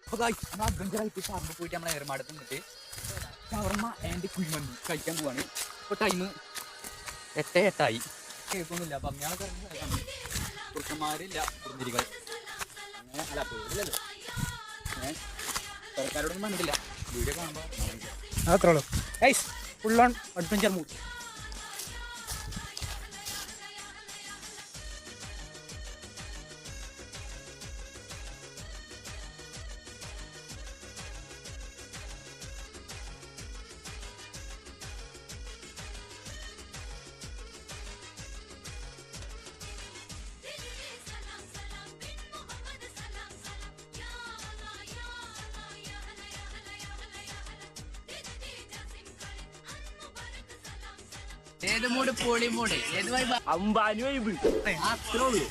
അപ്പോൾ നമ്മൾ അഡ്വഞ്ചറായിട്ട് ഷവർമ്മ പോയിട്ട് നമ്മളെ ഏർമാടത്ത് നിന്നിട്ട് ഷവർമ്മ ആൻഡ് കുഴിമന്തി കഴിക്കാൻ പോവാണ്. ഇപ്പോൾ ടൈം 8:08 കേൾക്കൊന്നുമില്ല. അപ്പം അങ്ങനെയൊക്കെ പുരുഷന്മാരില്ല കുറുന്തിരികൾ അങ്ങനെ അല്ല പേരില്ലല്ലോ. സർക്കാരോടൊന്നും പറഞ്ഞിട്ടില്ല. വീഡിയോ കാണുമ്പോൾ അത്രേ ഉള്ളൂ. Guys full on adventure mood. ഏത് മൂട് പൊളി മൂട് ഏത് വൈബ് അമ്പാനി വൈബ് അത്രേ ഉള്ളൂ.